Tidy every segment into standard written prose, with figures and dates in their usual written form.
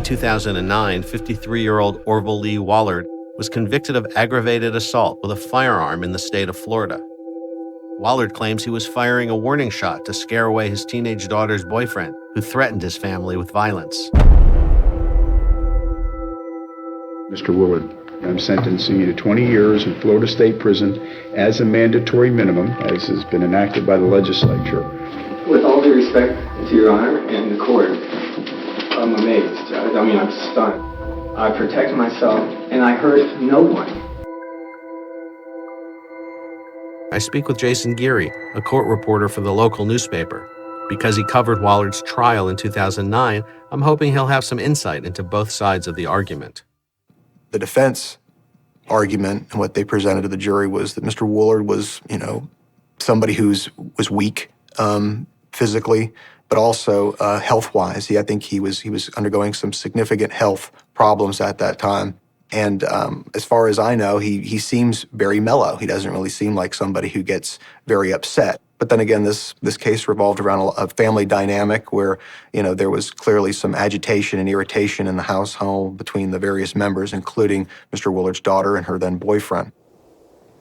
2009, 53-year-old Orville Lee Wollard was convicted of aggravated assault with a firearm in the state of Florida. Wollard claims he was firing a warning shot to scare away his teenage daughter's boyfriend, who threatened his family with violence. Mr. Wollard, I'm sentencing you to 20 years in Florida State Prison as a mandatory minimum, as has been enacted by the legislature. With all due respect to Your Honor and the court, I'm amazed. I'm stunned. I protected myself, and I hurt no one. I speak with Jason Geary, a court reporter for the local newspaper. Because he covered Wollard's trial in 2009, I'm hoping he'll have some insight into both sides of the argument. The defense argument and what they presented to the jury was that Mr. Wollard was, somebody who was weak physically, but also health-wise. I think he was undergoing some significant health problems at that time. And as far as I know, he seems very mellow. He doesn't really seem like somebody who gets very upset. But then again, this case revolved around a family dynamic where, there was clearly some agitation and irritation in the household between the various members, including Mr. Wollard's daughter and her then boyfriend.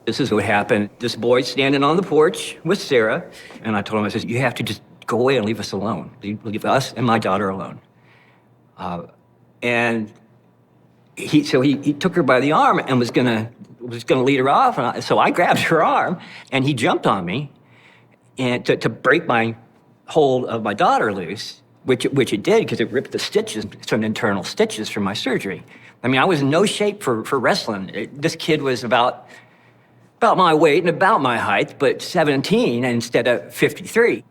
This is what happened. This boy's standing on the porch with Sarah, and I told him, I said, you have to just go away and leave us alone. Leave us and my daughter alone. And he took her by the arm and was gonna lead her off. So I grabbed her arm, and he jumped on me, and to break my hold of my daughter loose, which it did, because it ripped the stitches, some internal stitches from my surgery. I was in no shape for wrestling. This kid was about my weight and about my height, but 17 instead of 53.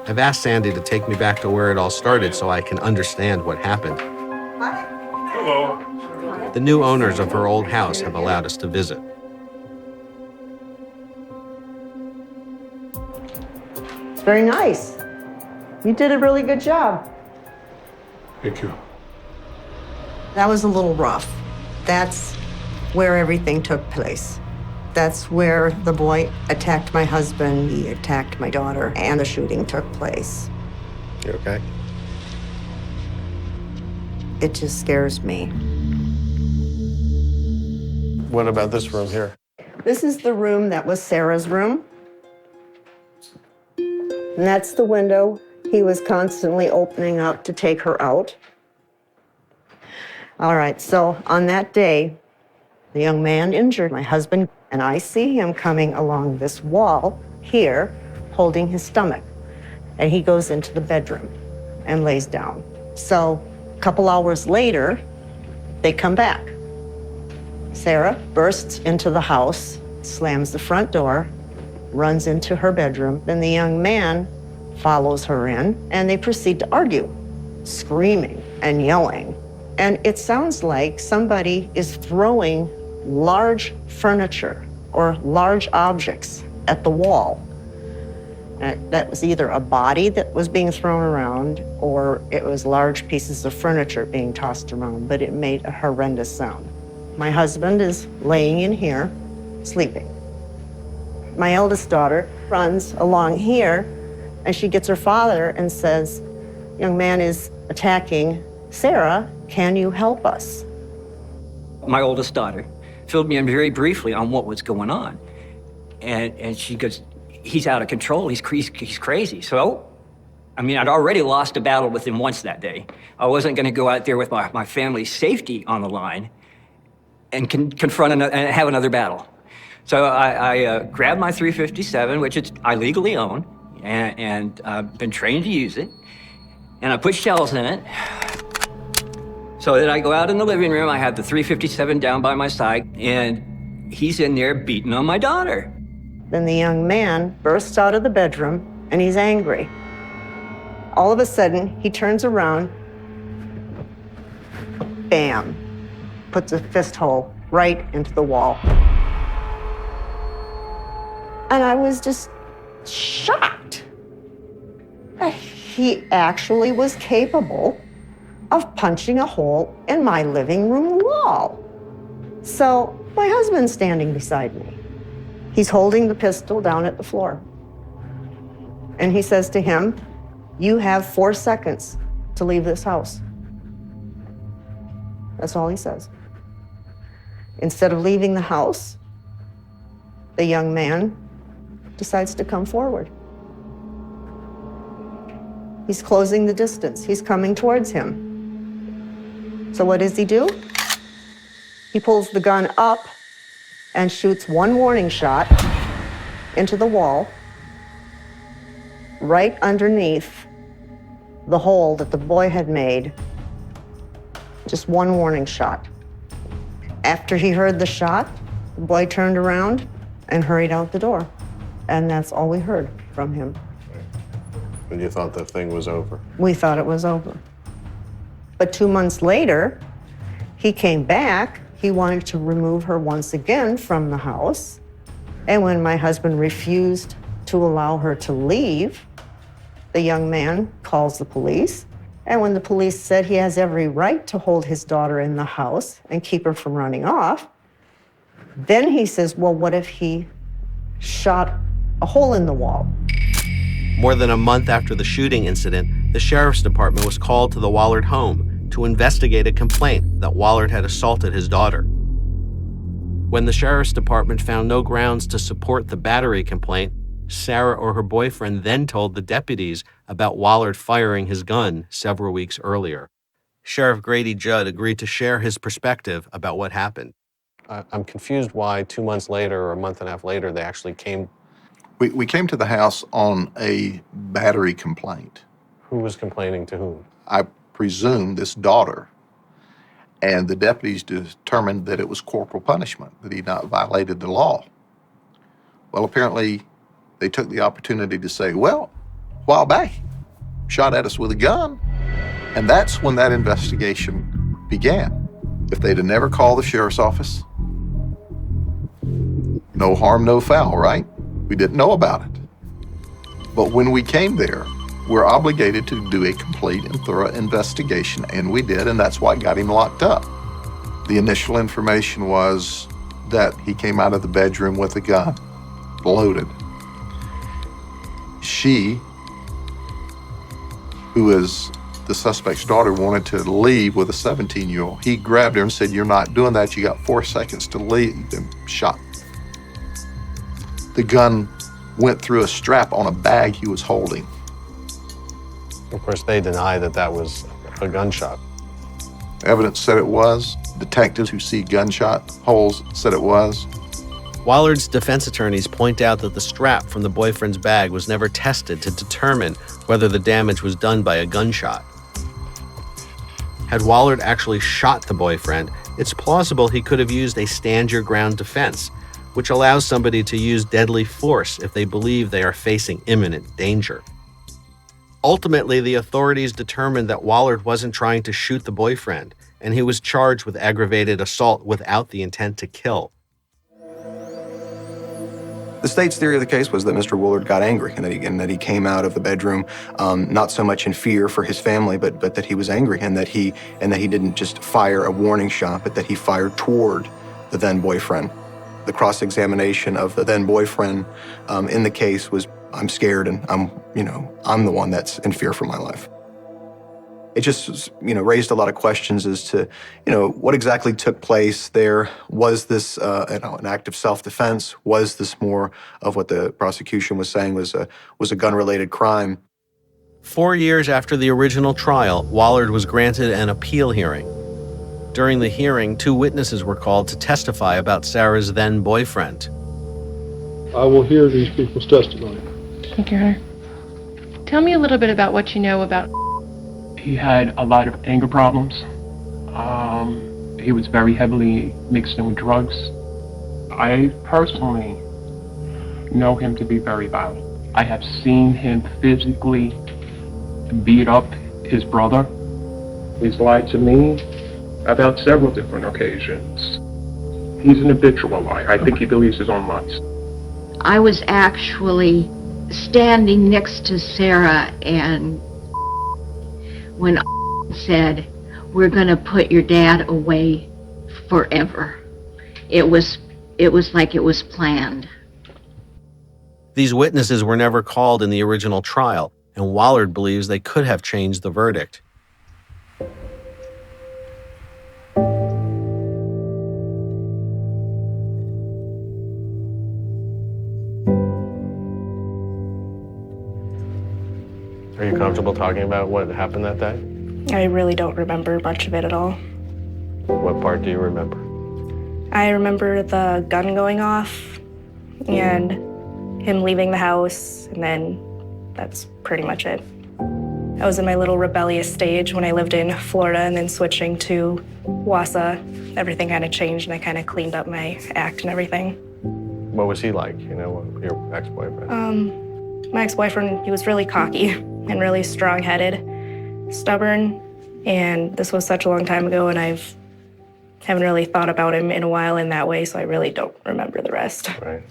I've asked Sandy to take me back to where it all started so I can understand what happened. Hello. The new owners of her old house have allowed us to visit. It's very nice. You did a really good job. Thank you. That was a little rough. That's where everything took place. That's where the boy attacked my husband, he attacked my daughter, and the shooting took place. You okay? It just scares me. What about this room here? This is the room that was Sarah's room. And that's the window he was constantly opening up to take her out. All right, so on that day, the young man injured my husband, and I see him coming along this wall here, holding his stomach. And he goes into the bedroom and lays down. So a couple hours later, they come back. Sarah bursts into the house, slams the front door, runs into her bedroom. Then the young man follows her in, and they proceed to argue, screaming and yelling. And it sounds like somebody is throwing large furniture or large objects at the wall. That was either a body that was being thrown around, or it was large pieces of furniture being tossed around, but it made a horrendous sound. My husband is laying in here, sleeping. My eldest daughter runs along here, and she gets her father and says, "Young man is attacking Sarah, can you help us?" My oldest daughter filled me in very briefly on what was going on. And she goes, he's out of control, he's crazy. So, I'd already lost a battle with him once that day. I wasn't gonna go out there with my family's safety on the line and confront and have another battle. So I grabbed my .357, which I legally own, and been trained to use it, and I put shells in it. So that I go out in the living room, I have the .357 down by my side, and he's in there beating on my daughter. Then the young man bursts out of the bedroom, and he's angry. All of a sudden, he turns around, bam, puts a fist hole right into the wall. And I was just shocked. He actually was capable of punching a hole in my living room wall. So my husband's standing beside me. He's holding the pistol down at the floor. And he says to him, You have 4 seconds to leave this house. That's all he says. Instead of leaving the house, the young man decides to come forward. He's closing the distance. He's coming towards him. So what does he do? He pulls the gun up and shoots 1 warning shot into the wall, right underneath the hole that the boy had made. Just 1 warning shot. After he heard the shot, the boy turned around and hurried out the door. And that's all we heard from him. And you thought the thing was over? We thought it was over. But 2 months later, he came back. He wanted to remove her once again from the house. And when my husband refused to allow her to leave, the young man calls the police. And when the police said he has every right to hold his daughter in the house and keep her from running off, then he says, well, what if he shot a hole in the wall? More than a month after the shooting incident, the sheriff's department was called to the Wollard home to investigate a complaint that Wollard had assaulted his daughter. When the sheriff's department found no grounds to support the battery complaint, Sarah or her boyfriend then told the deputies about Wollard firing his gun several weeks earlier. Sheriff Grady Judd agreed to share his perspective about what happened. I'm confused why 2 months later or a month and a half later they actually came. We came to the house on a battery complaint. Who was complaining to whom? I presume this daughter. And the deputies determined that it was corporal punishment, that he not violated the law. Well, apparently they took the opportunity to say, well, a while back, shot at us with a gun. And that's when that investigation began. If they'd have never called the sheriff's office, no harm, no foul, right? We didn't know about it. But when we came there, we're obligated to do a complete and thorough investigation, and we did, and that's why I got him locked up. The initial information was that he came out of the bedroom with a gun, loaded. She, who is the suspect's daughter, wanted to leave with a 17-year-old. He grabbed her and said, "You're not doing that. You got 4 seconds to leave," and shot. The gun went through a strap on a bag he was holding. Of course, they deny that that was a gunshot. Evidence said it was. Detectives who see gunshot holes said it was. Wollard's defense attorneys point out that the strap from the boyfriend's bag was never tested to determine whether the damage was done by a gunshot. Had Wollard actually shot the boyfriend, it's plausible he could have used a stand-your-ground defense, which allows somebody to use deadly force if they believe they are facing imminent danger. Ultimately, the authorities determined that Wollard wasn't trying to shoot the boyfriend, and he was charged with aggravated assault without the intent to kill. The state's theory of the case was that Mr. Woolard got angry and that he came out of the bedroom not so much in fear for his family, but that he was angry and that he didn't just fire a warning shot, but that he fired toward the then boyfriend. The cross-examination of the then boyfriend in the case was, "I'm scared and I'm the one that's in fear for my life." It just, raised a lot of questions as to, what exactly took place there. Was this, an act of self-defense? Was this more of what the prosecution was saying was a gun-related crime? 4 years after the original trial, Wollard was granted an appeal hearing. During the hearing, 2 witnesses were called to testify about Sarah's then boyfriend. I will hear these people's testimony. Thank you, Your Honor. Tell me a little bit about what you know about. He had a lot of anger problems. He was very heavily mixed in with drugs. I personally know him to be very violent. I have seen him physically beat up his brother. He's lied to me about several different occasions. He's an habitual liar. I think he believes his own lies. I was actually standing next to Sarah, and when said, "We're going to put your dad away forever," it was like it was planned. These witnesses were never called in the original trial, and Wollard believes they could have changed the verdict. Are you comfortable talking about what happened that day? I really don't remember much of it at all. What part do you remember? I remember the gun going off and him leaving the house, and then that's pretty much it. I was in my little rebellious stage when I lived in Florida, and then switching to Wausau, everything kind of changed, and I kind of cleaned up my act and everything. What was he like, your ex-boyfriend? My ex-boyfriend, he was really cocky and really strong-headed, stubborn, and this was such a long time ago, and I haven't really thought about him in a while in that way, so I really don't remember the rest. Right.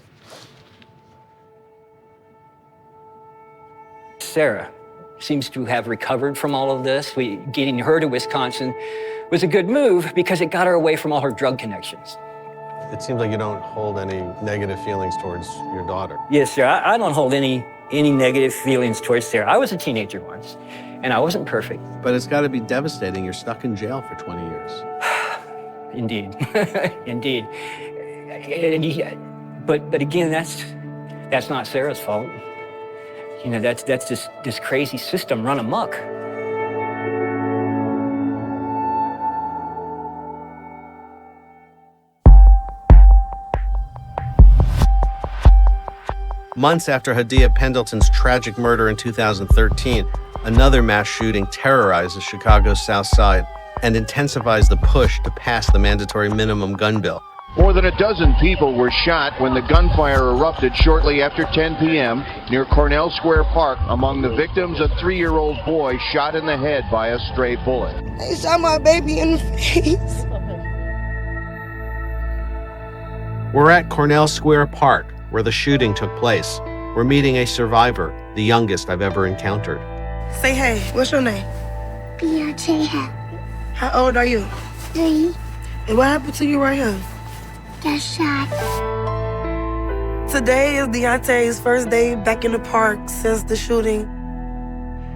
Sarah seems to have recovered from all of this. Getting her to Wisconsin was a good move because it got her away from all her drug connections. It seems like you don't hold any negative feelings towards your daughter. Yes, sir. I don't hold any negative feelings towards Sarah. I was a teenager once, and I wasn't perfect. But it's got to be devastating. You're stuck in jail for 20 years. Indeed. Indeed. But again, that's not Sarah's fault. That's this crazy system run amok. Months after Hadiya Pendleton's tragic murder in 2013, another mass shooting terrorizes Chicago's South Side and intensifies the push to pass the mandatory minimum gun bill. More than a dozen people were shot when the gunfire erupted shortly after 10 p.m. near Cornell Square Park. Among the victims, a 3-year-old boy shot in the head by a stray bullet. They shot my baby in the face. We're at Cornell Square Park, where the shooting took place. We're meeting a survivor, the youngest I've ever encountered. Say hey, what's your name? Beyonce. How old are you? 3. And what happened to you right here? Got shot. Today is Deontay's first day back in the park since the shooting.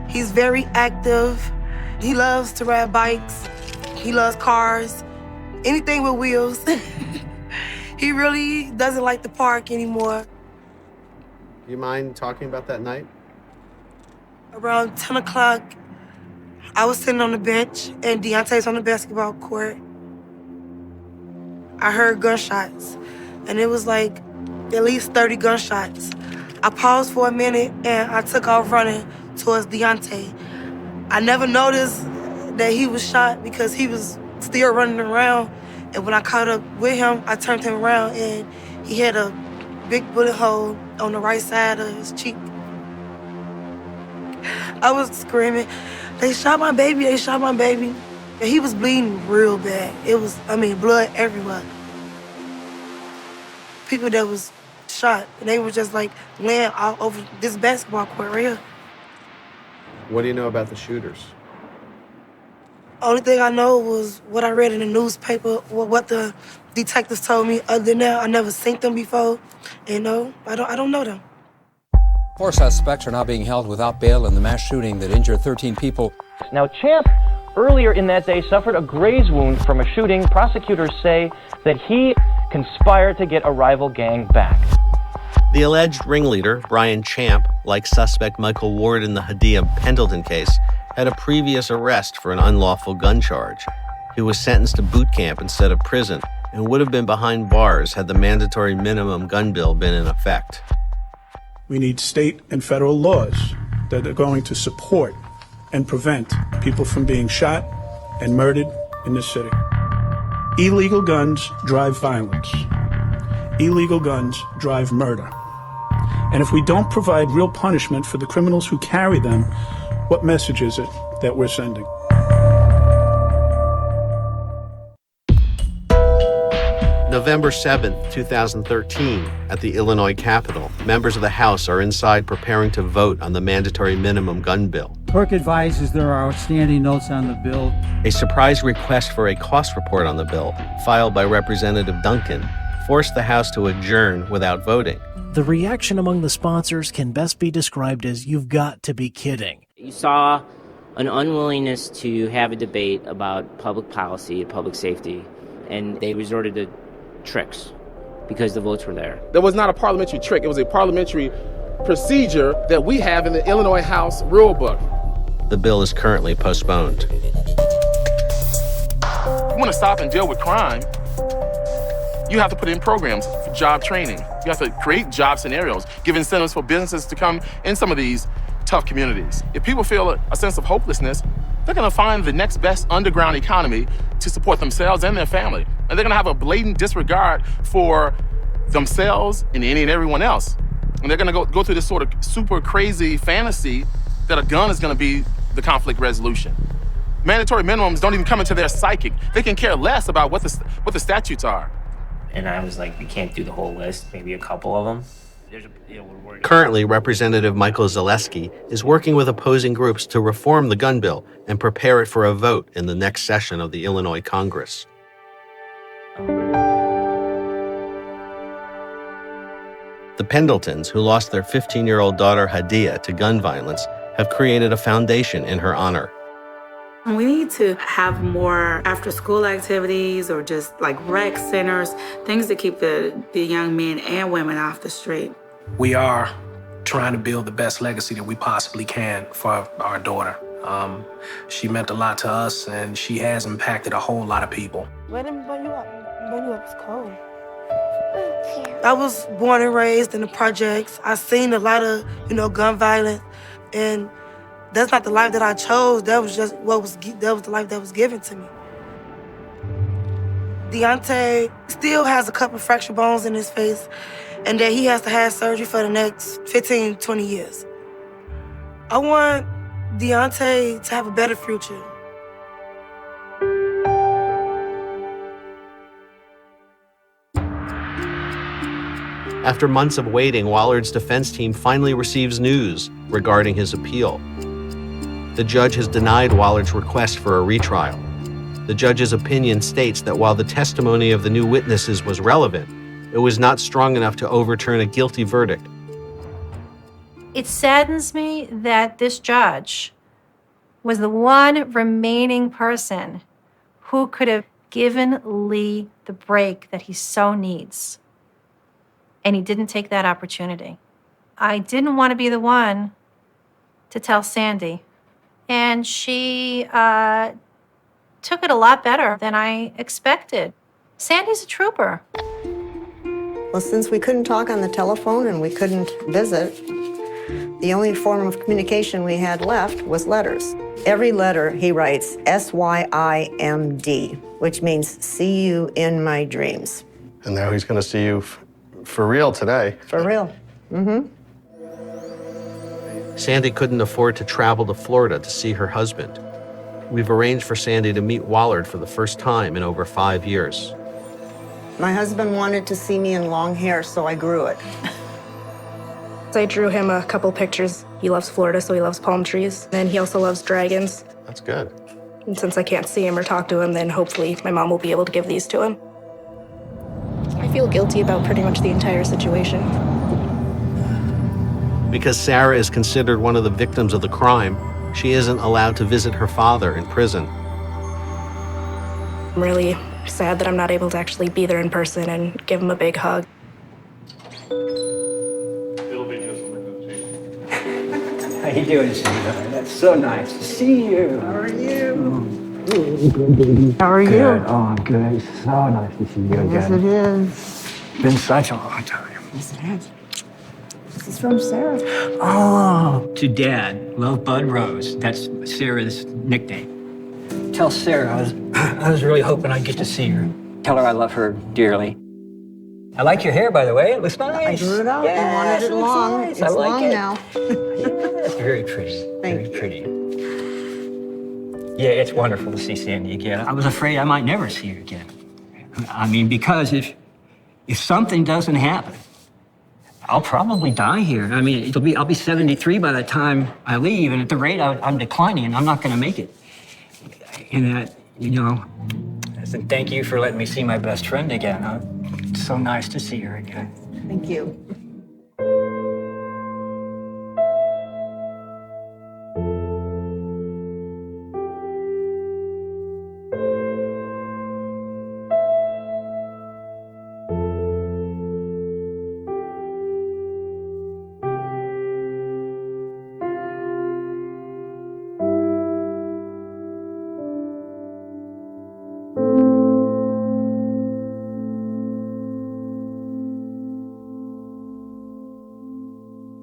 He's very active. He loves to ride bikes. He loves cars, anything with wheels. He really doesn't like the park anymore. Do you mind talking about that night? Around 10 o'clock, I was sitting on the bench and Deontay's on the basketball court. I heard gunshots, and it was like at least 30 gunshots. I paused for a minute and I took off running towards Deontay. I never noticed that he was shot because he was still running around. And when I caught up with him, I turned him around and he had a big bullet hole on the right side of his cheek. I was screaming, "They shot my baby, they shot my baby." And he was bleeding real bad. It was, blood everywhere. People that was shot, and they were just like laying all over this basketball court right here. What do you know about the shooters? Only thing I know was what I read in the newspaper, what the detectives told me. Other than that, I never seen them before. And no, I don't know them. 4 suspects are now being held without bail in the mass shooting that injured 13 people. Now, Champ, earlier in that day, suffered a graze wound from a shooting. Prosecutors say that he conspired to get a rival gang back. The alleged ringleader, Brian Champ, like suspect Michael Ward in the Hadiya Pendleton case, had a previous arrest for an unlawful gun charge. He was sentenced to boot camp instead of prison and would have been behind bars had the mandatory minimum gun bill been in effect. We need state and federal laws that are going to support and prevent people from being shot and murdered in this city. Illegal guns drive violence. Illegal guns drive murder. And if we don't provide real punishment for the criminals who carry them, what message is it that we're sending? November 7th, 2013, at the Illinois Capitol, members of the House are inside preparing to vote on the mandatory minimum gun bill. Clerk advises there are outstanding notes on the bill. A surprise request for a cost report on the bill, filed by Representative Duncan, forced the House to adjourn without voting. The reaction among the sponsors can best be described as, "You've got to be kidding." You saw an unwillingness to have a debate about public policy and public safety, and they resorted to tricks because the votes were there. There was not a parliamentary trick. It was a parliamentary procedure that we have in the Illinois House Rule Book. The bill is currently postponed. If you want to stop and deal with crime, you have to put in programs for job training. You have to create job scenarios, give incentives for businesses to come in some of these tough communities. If people feel a sense of hopelessness, they're going to find the next best underground economy to support themselves and their family. And they're going to have a blatant disregard for themselves and any and everyone else. And they're going to go through this sort of super crazy fantasy that a gun is going to be the conflict resolution. Mandatory minimums don't even come into their psychic. They can care less about what the statutes are. And I was like, we can't do the whole list, maybe a couple of them. Currently, Representative Michael Zaleski is working with opposing groups to reform the gun bill and prepare it for a vote in the next session of the Illinois Congress. The Pendletons, who lost their 15-year-old daughter Hadiya to gun violence, have created a foundation in her honor. We need to have more after-school activities or just like rec centers, things to keep the young men and women off the street. We are trying to build the best legacy that we possibly can for our daughter. She meant a lot to us, and she has impacted a whole lot of people. Let him burn you up. Burn you up. It's cold. I was born and raised in the projects. I've seen a lot of, gun violence, and that's not the life that I chose. That was just that was the life that was given to me. Deontay still has a couple fractured bones in his face, and that he has to have surgery for the next 15, 20 years. I want Deontay to have a better future. After months of waiting, Wollard's defense team finally receives news regarding his appeal. The judge has denied Wollard's request for a retrial. The judge's opinion states that while the testimony of the new witnesses was relevant, it was not strong enough to overturn a guilty verdict. It saddens me that this judge was the one remaining person who could have given Lee the break that he so needs. And he didn't take that opportunity. I didn't want to be the one to tell Sandy. And she took it a lot better than I expected. Sandy's a trooper. Well, since we couldn't talk on the telephone and we couldn't visit, the only form of communication we had left was letters. Every letter he writes SYIMD, which means see you in my dreams. And now he's going to see you for real today. For real. Mm-hmm. Sandy couldn't afford to travel to Florida to see her husband. We've arranged for Sandy to meet Wollard for the first time in over 5 years. My husband wanted to see me in long hair, so I grew it. I drew him a couple pictures. He loves Florida, so he loves palm trees. And he also loves dragons. That's good. And since I can't see him or talk to him, then hopefully my mom will be able to give these to him. I feel guilty about pretty much the entire situation. Because Sarah is considered one of the victims of the crime, she isn't allowed to visit her father in prison. I'm really sad that I'm not able to actually be there in person and give him a big hug. How you doing, Sarah? That's so nice to see you. How are you? How are you? Good. Oh, I'm good. So nice to see you again. Yes, it is. Been such a long time. Yes, it has. This is from Sarah. Oh. To Dad, love Bud Rose. That's Sarah's nickname. Tell Sarah I was really hoping I'd get to see her. Tell her I love her dearly. I like your hair, by the way. It looks nice. I grew it out. Yes, You wanted it long. nice. It's I like long it. now. It's very pretty. Thank very pretty. Yeah, it's wonderful to see Sandy again. I was afraid I might never see her again. I mean, because if something doesn't happen, I'll probably die here. I mean, I'll be 73 by the time I leave, and at the rate I'm declining, and I'm not going to make it. And that, I said, thank you for letting me see my best friend again, huh? It's so nice to see her again. Thank you.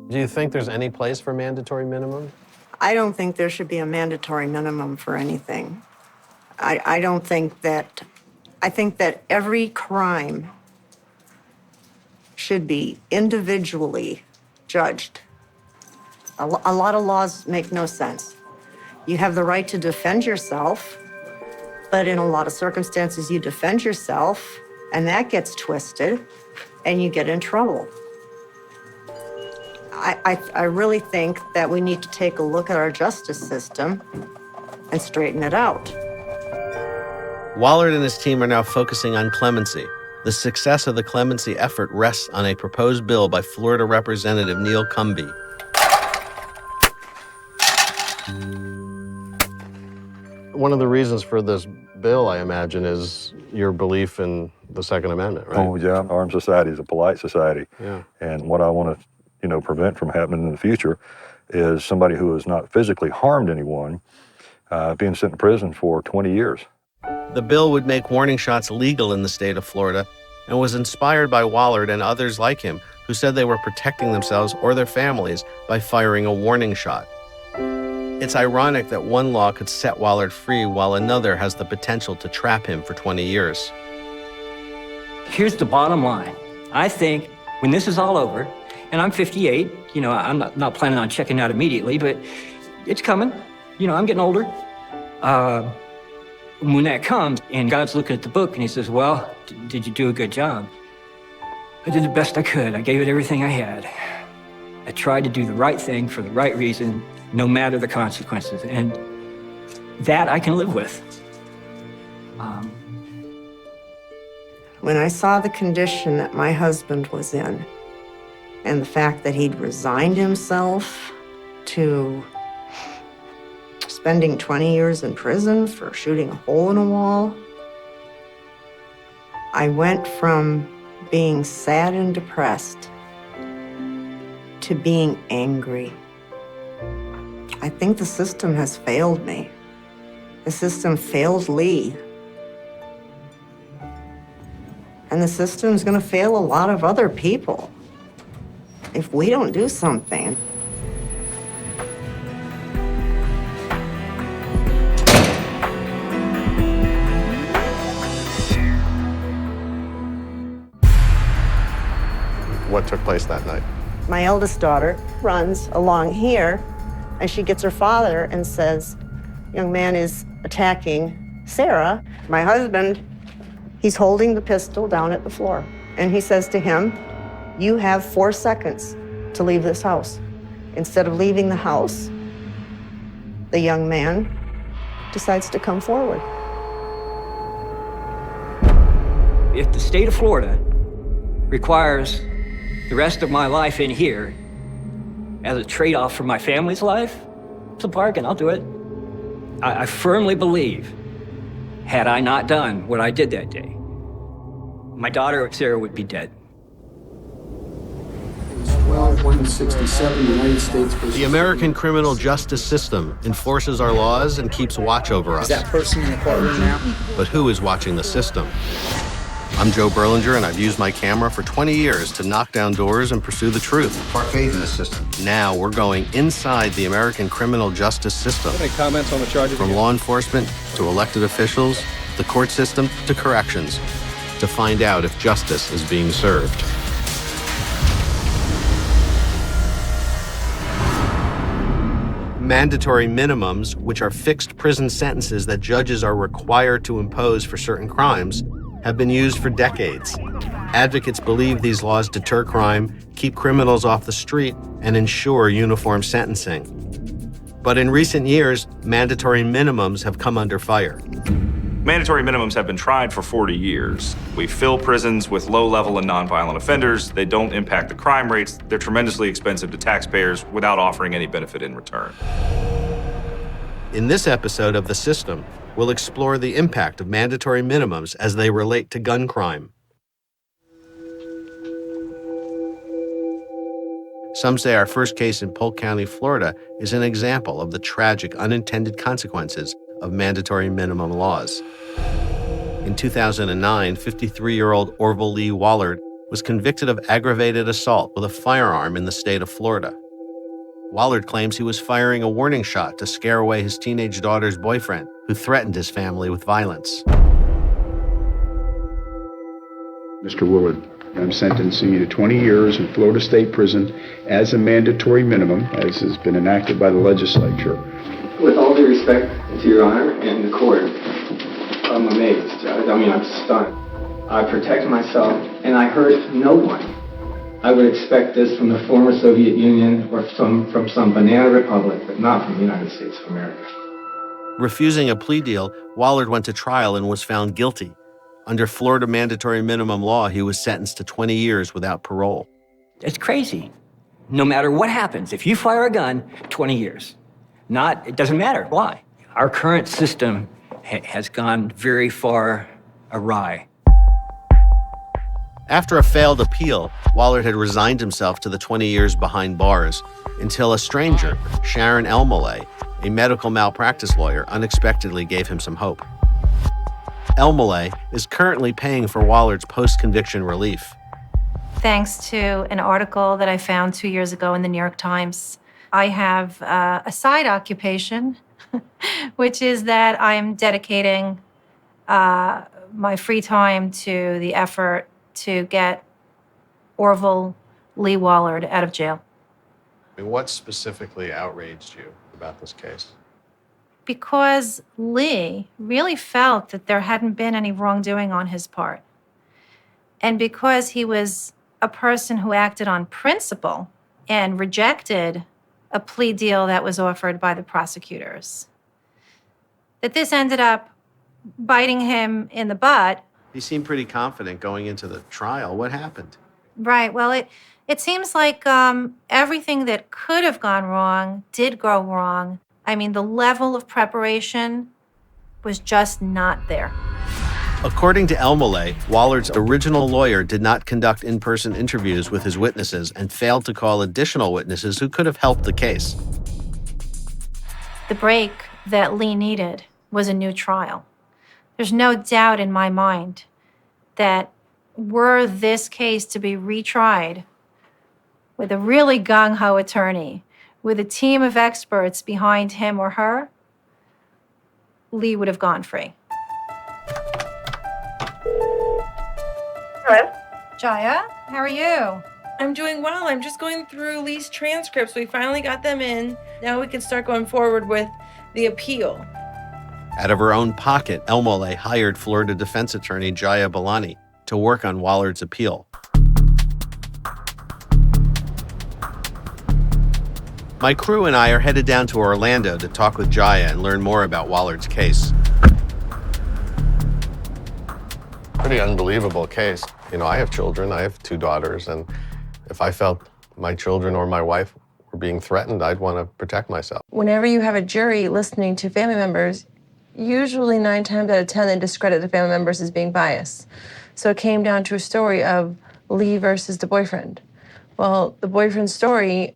Do you think there's any place for mandatory minimum? I don't think there should be a mandatory minimum for anything. I think that every crime should be individually judged. A lot of laws make no sense. You have the right to defend yourself, but in a lot of circumstances, you defend yourself, and that gets twisted, and you get in trouble. I really think that we need to take a look at our justice system and straighten it out. Wollard and his team are now focusing on clemency. The success of the clemency effort rests on a proposed bill by Florida Representative Neil Cumby. One of the reasons for this bill, I imagine, is your belief in the Second Amendment, right? Oh, yeah. Our society is a polite society. Yeah. And what I want to, prevent from happening in the future is somebody who has not physically harmed anyone being sent to prison for 20 years. The bill would make warning shots legal in the state of Florida and was inspired by Wollard and others like him who said they were protecting themselves or their families by firing a warning shot. It's ironic that one law could set Wollard free while another has the potential to trap him for 20 years. Here's the bottom line. I think when this is all over, and I'm 58, I'm not planning on checking out immediately, but it's coming. I'm getting older. When that comes, and God's looking at the book, and he says, well, did you do a good job? I did the best I could. I gave it everything I had. I tried to do the right thing for the right reason, no matter the consequences, and that I can live with. When I saw the condition that my husband was in, and the fact that he'd resigned himself to spending 20 years in prison for shooting a hole in a wall, I went from being sad and depressed to being angry. I think the system has failed me. The system failed Lee. And the system's gonna fail a lot of other people if we don't do something. What took place that night? My eldest daughter runs along here, and she gets her father and says, young man is attacking Sarah. My husband, he's holding the pistol down at the floor, and he says to him, you have 4 seconds to leave this house. Instead of leaving the house, the young man decides to come forward. If the state of Florida requires the rest of my life in here as a trade-off for my family's life, it's a bargain, I'll do it. I firmly believe, had I not done what I did that day, my daughter, Sarah, would be dead. 12-167 United States versus... The American criminal justice system enforces our laws and keeps watch over us. Is that person in the courtroom now? But who is watching the system? I'm Joe Berlinger, and I've used my camera for 20 years to knock down doors and pursue the truth. Our faith in the system. Now we're going inside the American criminal justice system. Any comments on the charges? From law enforcement to elected officials, the court system to corrections, to find out if justice is being served. Mandatory minimums, which are fixed prison sentences that judges are required to impose for certain crimes, have been used for decades. Advocates believe these laws deter crime, keep criminals off the street, and ensure uniform sentencing. But in recent years, mandatory minimums have come under fire. Mandatory minimums have been tried for 40 years. We fill prisons with low-level and nonviolent offenders. They don't impact the crime rates. They're tremendously expensive to taxpayers without offering any benefit in return. In this episode of The System, we'll explore the impact of mandatory minimums as they relate to gun crime. Some say our first case in Polk County, Florida, is an example of the tragic unintended consequences of mandatory minimum laws. In 2009, 53-year-old Orville Lee Wollard was convicted of aggravated assault with a firearm in the state of Florida. Wollard claims he was firing a warning shot to scare away his teenage daughter's boyfriend, who threatened his family with violence. Mr. Woolard, I'm sentencing you to 20 years in Florida State Prison as a mandatory minimum, as has been enacted by the legislature. With all due respect to Your Honor and the court, I'm amazed. I'm stunned. I protect myself, and I hurt no one. I would expect this from the former Soviet Union or from some banana republic, but not from the United States of America. Refusing a plea deal, Wollard went to trial and was found guilty. Under Florida mandatory minimum law, he was sentenced to 20 years without parole. It's crazy. No matter what happens, if you fire a gun, 20 years. It doesn't matter. Why? Our current system has gone very far awry. After a failed appeal, Wollard had resigned himself to the 20 years behind bars until a stranger, Sharon Elmolay, a medical malpractice lawyer, unexpectedly gave him some hope. Elmolay is currently paying for Wollard's post-conviction relief. Thanks to an article that I found 2 years ago in the New York Times, I have a side occupation, which is that I'm dedicating my free time to the effort to get Orville Lee Wollard out of jail. What specifically outraged you about this case? Because Lee really felt that there hadn't been any wrongdoing on his part. And because he was a person who acted on principle and rejected a plea deal that was offered by the prosecutors, that this ended up biting him in the butt. He seemed pretty confident going into the trial. What happened? Right. Well, it seems like everything that could have gone wrong did go wrong. I mean, the level of preparation was just not there. According to Elmolay, Wollard's original lawyer did not conduct in-person interviews with his witnesses and failed to call additional witnesses who could have helped the case. The break that Lee needed was a new trial. There's no doubt in my mind that were this case to be retried with a really gung-ho attorney, with a team of experts behind him or her, Lee would have gone free. Hello? Jaya, how are you? I'm doing well. I'm just going through Lee's transcripts. We finally got them in. Now we can start going forward with the appeal. Out of her own pocket, Elmolay hired Florida defense attorney Jaya Balani to work on Wollard's appeal. My crew and I are headed down to Orlando to talk with Jaya and learn more about Wollard's case. Pretty unbelievable case. You know, I have children. I have 2 daughters, and if I felt my children or my wife were being threatened, I'd want to protect myself. Whenever you have a jury listening to family members, usually 9 times out of 10 they discredit the family members as being biased. So it came down to a story of Lee versus the boyfriend. Well, the boyfriend's story,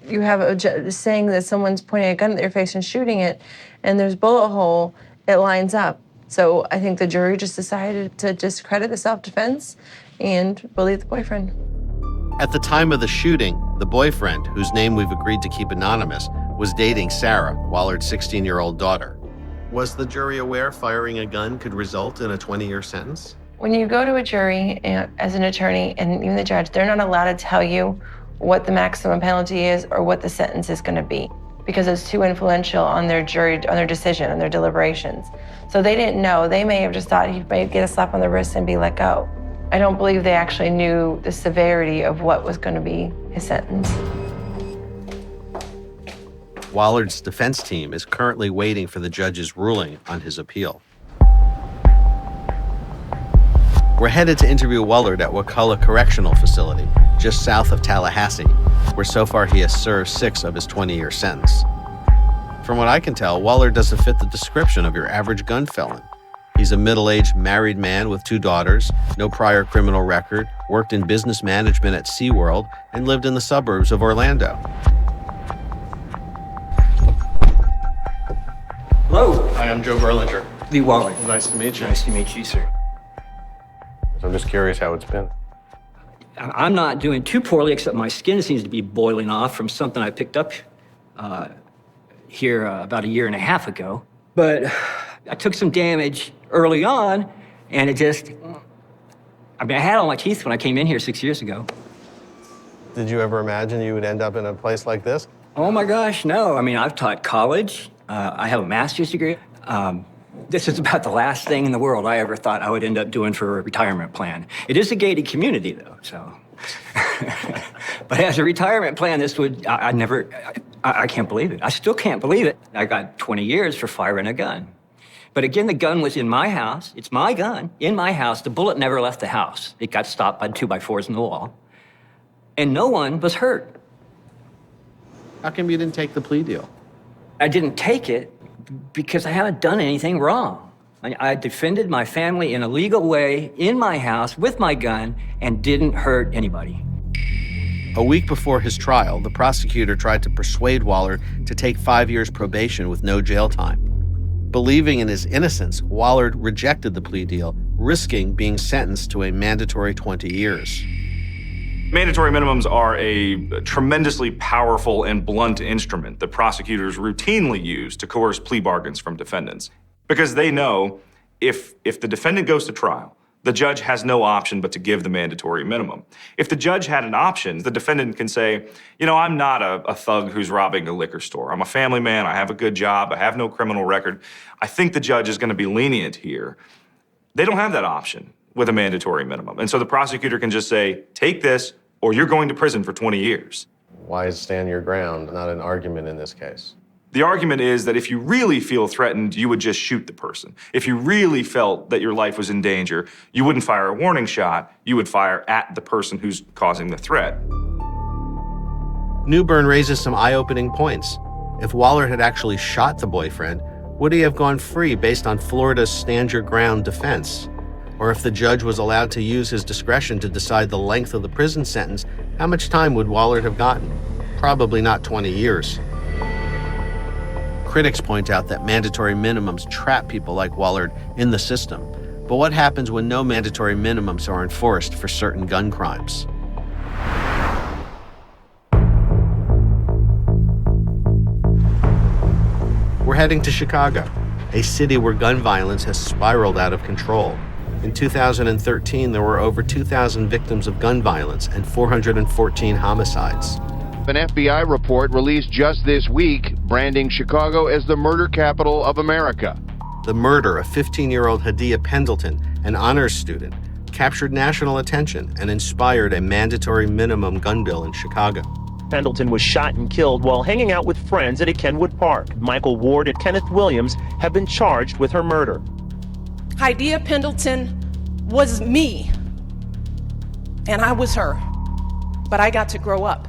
you have a saying that someone's pointing a gun at their face and shooting it, and there's bullet hole, it lines up. So I think the jury just decided to discredit the self-defense and believe the boyfriend. At the time of the shooting, the boyfriend, whose name we've agreed to keep anonymous, was dating Sarah, Wollard's 16-year-old daughter. Was the jury aware firing a gun could result in a 20-year sentence? When you go to a jury as an attorney and even the judge, they're not allowed to tell you what the maximum penalty is or what the sentence is going to be because it's too influential on their jury, on their decision, on their deliberations. So they didn't know. They may have just thought he might get a slap on the wrist and be let go. I don't believe they actually knew the severity of what was going to be his sentence. Wollard's defense team is currently waiting for the judge's ruling on his appeal. We're headed to interview Wollard at Wakulla Correctional Facility, just south of Tallahassee, where so far he has served 6 of his 20-year sentence. From what I can tell, Wollard doesn't fit the description of your average gun felon. He's a middle-aged married man with 2 daughters, no prior criminal record, worked in business management at SeaWorld, and lived in the suburbs of Orlando. Hello. Hi, I'm Joe Berlinger. Lee Wollard. Nice to meet you. Nice to meet you, sir. I'm just curious how it's been. I'm not doing too poorly, except my skin seems to be boiling off from something I picked up here about 1.5 years ago. But I took some damage early on, and it just, I had all my teeth when I came in here 6 years ago. Did you ever imagine you would end up in a place like this? Oh my gosh, no. I've taught college. I have a master's degree. This is about the last thing in the world I ever thought I would end up doing for a retirement plan. It is a gated community, though, so. But as a retirement plan, this would, I can't believe it. I still can't believe it. I got 20 years for firing a gun. But again, the gun was in my house. It's my gun, in my house. The bullet never left the house. It got stopped by 2x4s in the wall. And no one was hurt. How come you didn't take the plea deal? I didn't take it because I haven't done anything wrong. I defended my family in a legal way in my house with my gun and didn't hurt anybody. A week before his trial, the prosecutor tried to persuade Wollard to take 5 years probation with no jail time. Believing in his innocence, Wollard rejected the plea deal, risking being sentenced to a mandatory 20 years. Mandatory minimums are a tremendously powerful and blunt instrument that prosecutors routinely use to coerce plea bargains from defendants. Because they know if the defendant goes to trial, the judge has no option but to give the mandatory minimum. If the judge had an option, the defendant can say, I'm not a thug who's robbing a liquor store. I'm a family man. I have a good job. I have no criminal record. I think the judge is going to be lenient here. They don't have that option with a mandatory minimum. And so the prosecutor can just say, take this or you're going to prison for 20 years. Why stand your ground? Not an argument in this case. The argument is that if you really feel threatened, you would just shoot the person. If you really felt that your life was in danger, you wouldn't fire a warning shot. You would fire at the person who's causing the threat. Newbern raises some eye-opening points. If Wollard had actually shot the boyfriend, would he have gone free based on Florida's stand your ground defense? Or if the judge was allowed to use his discretion to decide the length of the prison sentence, how much time would Wollard have gotten? Probably not 20 years. Critics point out that mandatory minimums trap people like Wollard in the system. But what happens when no mandatory minimums are enforced for certain gun crimes? We're heading to Chicago, a city where gun violence has spiraled out of control. In 2013, there were over 2,000 victims of gun violence and 414 homicides. An FBI report released just this week, branding Chicago as the murder capital of America. The murder of 15-year-old Hadiya Pendleton, an honors student, captured national attention and inspired a mandatory minimum gun bill in Chicago. Pendleton was shot and killed while hanging out with friends at a Kenwood Park. Michael Ward and Kenneth Williams have been charged with her murder. Hadiya Pendleton was me, and I was her, but I got to grow up.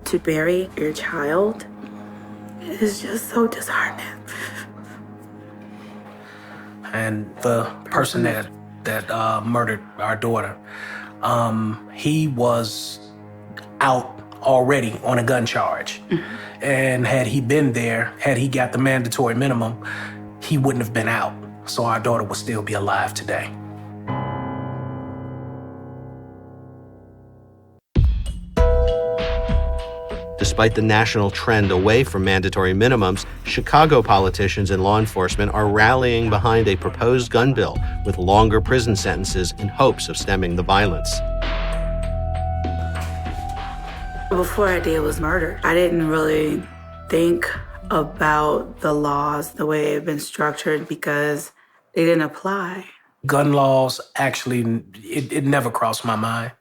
To bury your child is just so disheartening. And the person that murdered our daughter, he was out already on a gun charge. And had he been there, had he got the mandatory minimum, he wouldn't have been out. So our daughter would still be alive today. Despite the national trend away from mandatory minimums, Chicago politicians and law enforcement are rallying behind a proposed gun bill with longer prison sentences in hopes of stemming the violence. Before Hadiya was murdered, I didn't really think about the laws the way they've been structured because they didn't apply. Gun laws, actually, it never crossed my mind.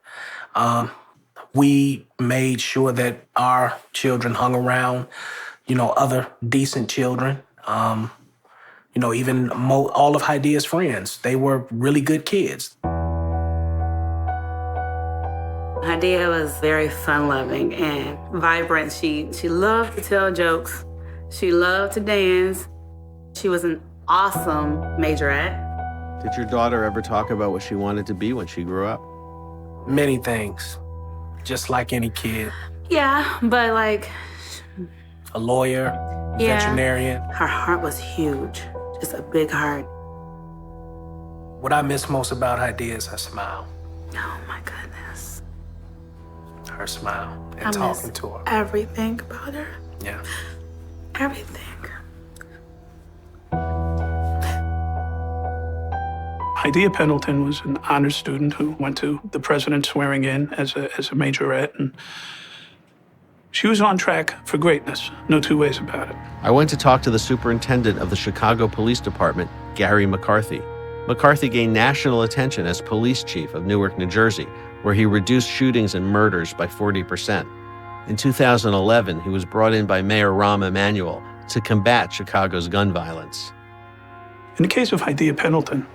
We made sure that our children hung around, other decent children. You know, even all of Hadiya's friends, they were really good kids. Hadiya was very fun-loving and vibrant. She loved to tell jokes. She loved to dance. She was an awesome majorette. Did your daughter ever talk about what she wanted to be when she grew up? Many things, just like any kid. Yeah, but like... A lawyer, yeah, veterinarian. Her heart was huge, just a big heart. What I miss most about Hadiya is her smile. Oh my goodness. Her smile and I talking miss to her. Everything about her. Yeah. Everything. Hadiya Pendleton was an honor student who went to the president's swearing in as a majorette, and she was on track for greatness, no two ways about it. I went to talk to the superintendent of the Chicago Police Department, Gary McCarthy. McCarthy gained national attention as police chief of Newark, New Jersey, where he reduced shootings and murders by 40%. In 2011, he was brought in by Mayor Rahm Emanuel to combat Chicago's gun violence. In the case of Hadiya Pendleton,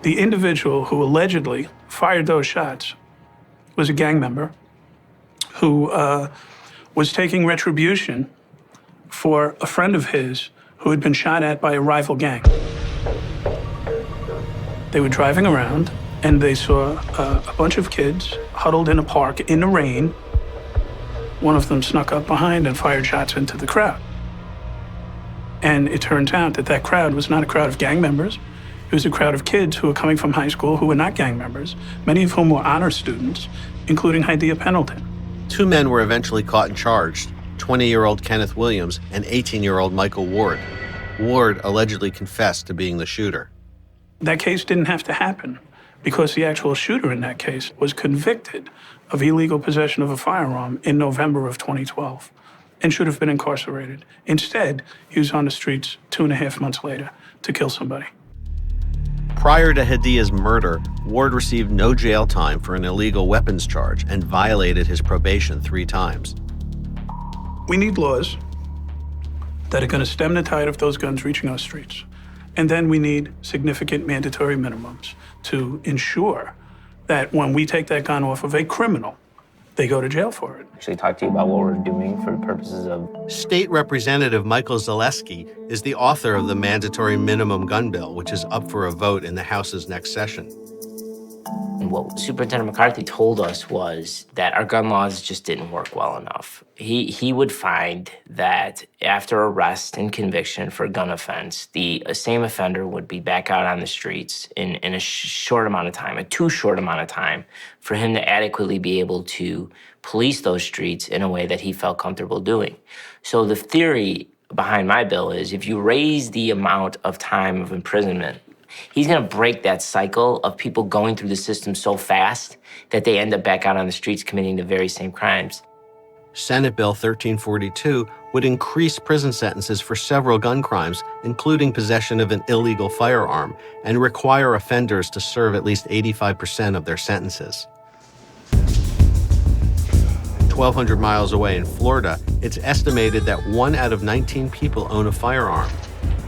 the individual who allegedly fired those shots was a gang member who was taking retribution for a friend of his who had been shot at by a rival gang. They were driving around and they saw a bunch of kids huddled in a park in the rain. One of them snuck up behind and fired shots into the crowd. And it turns out that that crowd was not a crowd of gang members. It was a crowd of kids who were coming from high school who were not gang members, many of whom were honor students, including Hadiya Pendleton. 2 men were eventually caught and charged, 20-year-old Kenneth Williams and 18-year-old Michael Ward. Ward allegedly confessed to being the shooter. That case didn't have to happen because the actual shooter in that case was convicted of illegal possession of a firearm in November of 2012 and should have been incarcerated. Instead, he was on the streets 2.5 months later to kill somebody. Prior to Hadiya's murder, Ward received no jail time for an illegal weapons charge and violated his probation 3 times. We need laws that are going to stem the tide of those guns reaching our streets. And then we need significant mandatory minimums to ensure that when we take that gun off of a criminal, they go to jail for it. Actually talk to you about what we're doing for purposes of... State Representative Michael Zaleski is the author of the mandatory minimum gun bill, which is up for a vote in the House's next session. And what Superintendent McCarthy told us was that our gun laws just didn't work well enough. He would find that after arrest and conviction for a gun offense, the same offender would be back out on the streets in a short amount of time, a too short amount of time, for him to adequately be able to police those streets in a way that he felt comfortable doing. So the theory behind my bill is if you raise the amount of time of imprisonment, he's going to break that cycle of people going through the system so fast that they end up back out on the streets committing the very same crimes. Senate Bill 1342 would increase prison sentences for several gun crimes, including possession of an illegal firearm, and require offenders to serve at least 85% of their sentences. 1,200 miles away in Florida, it's estimated that 1 out of 19 people own a firearm.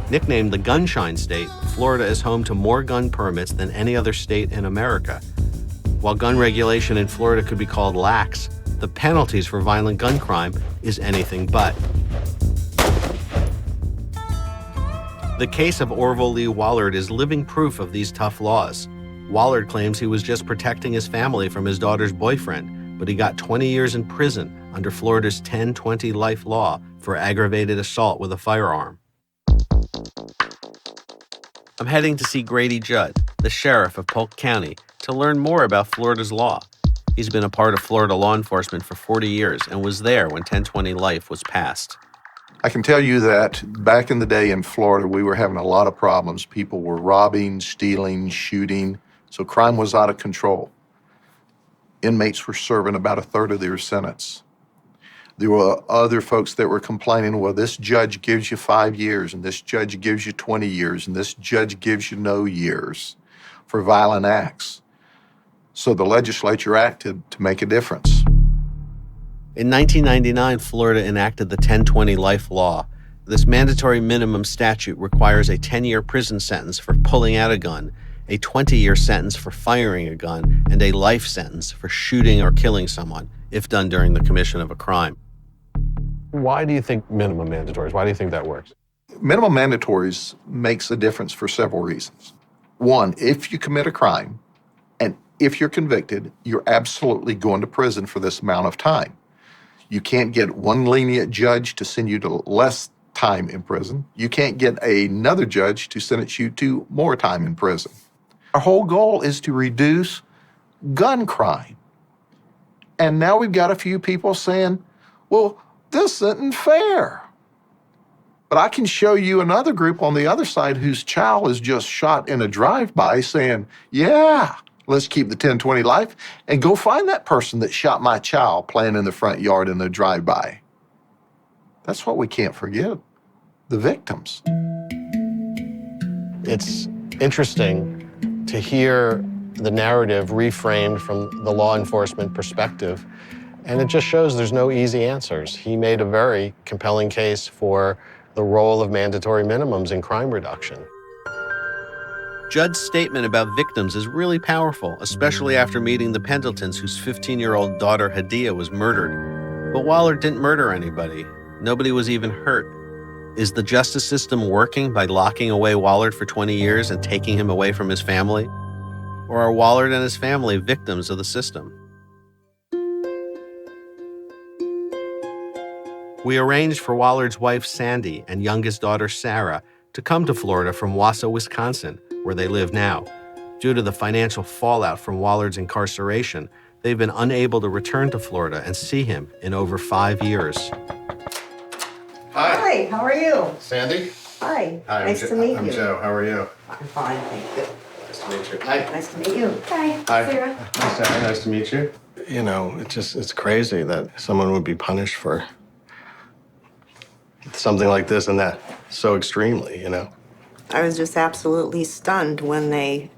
Nicknamed the Gunshine State, Florida is home to more gun permits than any other state in America. While gun regulation in Florida could be called lax, the penalties for violent gun crime is anything but. The case of Orville Lee Wollard is living proof of these tough laws. Wollard claims he was just protecting his family from his daughter's boyfriend, but he got 20 years in prison under Florida's 10-20 life law for aggravated assault with a firearm. I'm heading to see Grady Judd, the sheriff of Polk County, to learn more about Florida's law. He's been a part of Florida law enforcement for 40 years and was there when 10-20 life was passed. I can tell you that back in the day in Florida, we were having a lot of problems. People were robbing, stealing, shooting, so crime was out of control. Inmates were serving about 1/3 of their sentence. There were other folks that were complaining, well, this judge gives you 5 years, and this judge gives you 20 years, and this judge gives you no years for violent acts. So the legislature acted to make a difference. In 1999, Florida enacted the 10-20 life law. This mandatory minimum statute requires a 10-year prison sentence for pulling out a gun, a 20-year sentence for firing a gun, and a life sentence for shooting or killing someone, if done during the commission of a crime. Why do you think minimum mandatories? Why do you think that works? Minimum mandatories makes a difference for several reasons. One, if you commit a crime, and if you're convicted, you're absolutely going to prison for this amount of time. You can't get one lenient judge to send you to less time in prison. You can't get another judge to sentence you to more time in prison. Our whole goal is to reduce gun crime. And now we've got a few people saying, well, this isn't fair. But I can show you another group on the other side whose child is just shot in a drive-by saying, yeah, let's keep the 10-20 life and go find that person that shot my child playing in the front yard in the drive-by. That's what we can't forget, the victims. It's interesting to hear the narrative reframed from the law enforcement perspective, and it just shows there's no easy answers. He made a very compelling case for the role of mandatory minimums in crime reduction. Judd's statement about victims is really powerful, especially after meeting the Pendletons, whose 15-year-old daughter Hadiya was murdered. But Wollard didn't murder anybody. Nobody was even hurt. Is the justice system working by locking away Wollard for 20 years and taking him away from his family? Or are Wollard and his family victims of the system? We arranged for Wollard's wife, Sandy, and youngest daughter, Sarah, to come to Florida from Wausau, Wisconsin, where they live now. Due to the financial fallout from Wollard's incarceration, they've been unable to return to Florida and see him in over 5 years. Hi, how are you? Sandy? Hi, Hi, nice to meet you. I'm Joe. How are you? I'm fine, thank you. Nice to meet you. Hi. Nice to meet you. Hi, Hi. Sarah. Hi, Sarah. Nice to meet you. You know, it's crazy that someone would be punished for something like this and that so extremely, you know? I was just absolutely stunned when they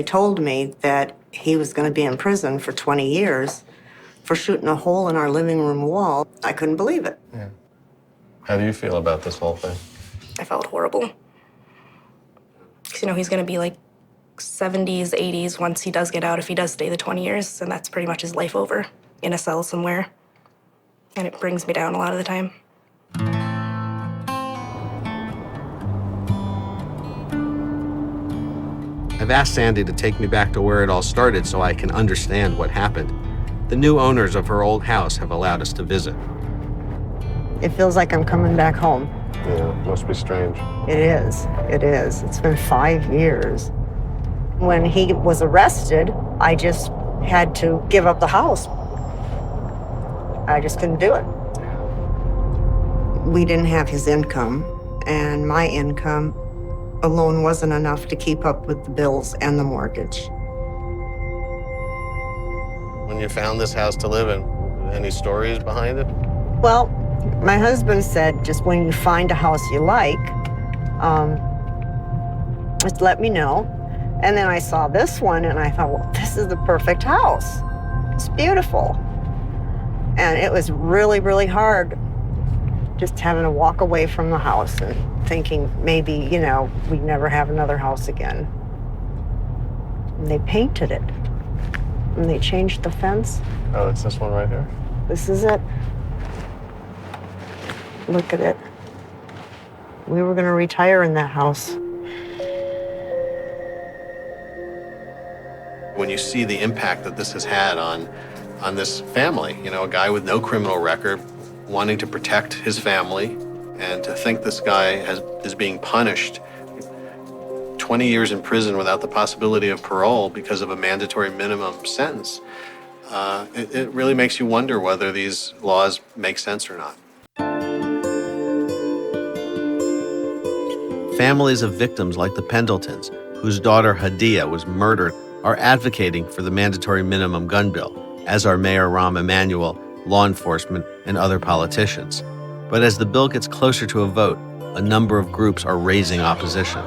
told me that he was going to be in prison for 20 years for shooting a hole in our living room wall. I couldn't believe it. Yeah. How do you feel about this whole thing? I felt horrible. Because, you know, he's going to be like 70s, 80s once he does get out, if he does stay the 20 years, and that's pretty much his life over in a cell somewhere. And it brings me down a lot of the time. I've asked Sandy to take me back to where it all started so I can understand what happened. The new owners of her old house have allowed us to visit. It feels like I'm coming back home. Yeah, must be strange. It is. It is. It's been 5 years. When he was arrested, I just had to give up the house. I just couldn't do it. We didn't have his income, and my income alone wasn't enough to keep up with the bills and the mortgage. When you found this house to live in, any stories behind it? Well, my husband said, just when you find a house you like, just let me know. And then I saw this one and I thought, well, this is the perfect house. It's beautiful. And it was really, really hard just having to walk away from the house and thinking maybe, you know, we'd never have another house again. And they painted it. And they changed the fence. Oh, it's this one right here? This is it. Look at it. We were going to retire in that house. When you see the impact that this has had on this family, you know, a guy with no criminal record wanting to protect his family, and to think this guy is being punished 20 years in prison without the possibility of parole because of a mandatory minimum sentence, it really makes you wonder whether these laws make sense or not. Families of victims like the Pendletons, whose daughter Hadiya was murdered, are advocating for the mandatory minimum gun bill, as are Mayor Rahm Emanuel, law enforcement, and other politicians. But as the bill gets closer to a vote, a number of groups are raising opposition.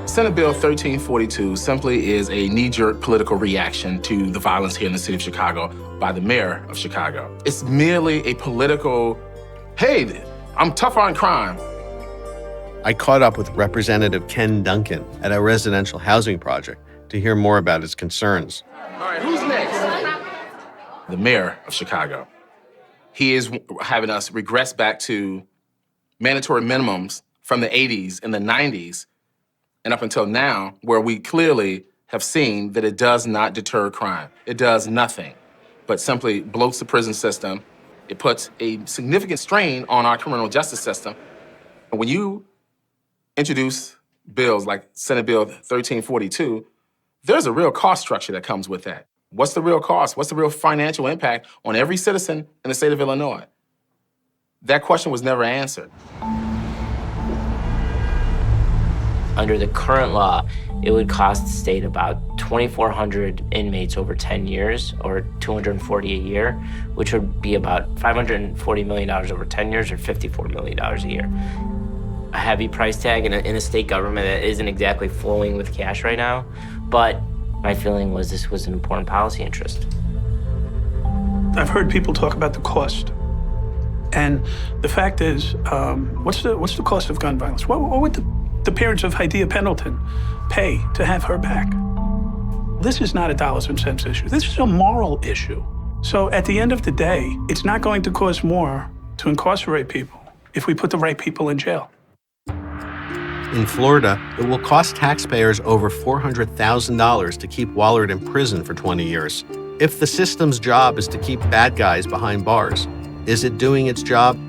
Senate Bill 1342 simply is a knee-jerk political reaction to the violence here in the city of Chicago by the mayor of Chicago. It's merely a political, hey, I'm tough on crime. I caught up with Representative Ken Duncan at a residential housing project to hear more about his concerns. All right, who's next? The mayor of Chicago. He is having us regress back to mandatory minimums from the 80s and the 90s and up until now, where we clearly have seen that it does not deter crime. It does nothing but simply bloats the prison system. It puts a significant strain on our criminal justice system. And when you introduce bills like Senate Bill 1342, there's a real cost structure that comes with that. What's the real cost? What's the real financial impact on every citizen in the state of Illinois? That question was never answered. Under the current law, it would cost the state about 2,400 inmates over 10 years, or $240 a year, which would be about $540 million over 10 years, or $54 million a year. A heavy price tag in a state government that isn't exactly flowing with cash right now, but my feeling was this was an important policy interest. I've heard people talk about the cost. And the fact is, what's the cost of gun violence? What would the parents of Hadiya Pendleton pay to have her back? This is not a dollars and cents issue. This is a moral issue. So at the end of the day, it's not going to cost more to incarcerate people if we put the right people in jail. In Florida, it will cost taxpayers over $400,000 to keep Wollard in prison for 20 years. If the system's job is to keep bad guys behind bars, is it doing its job?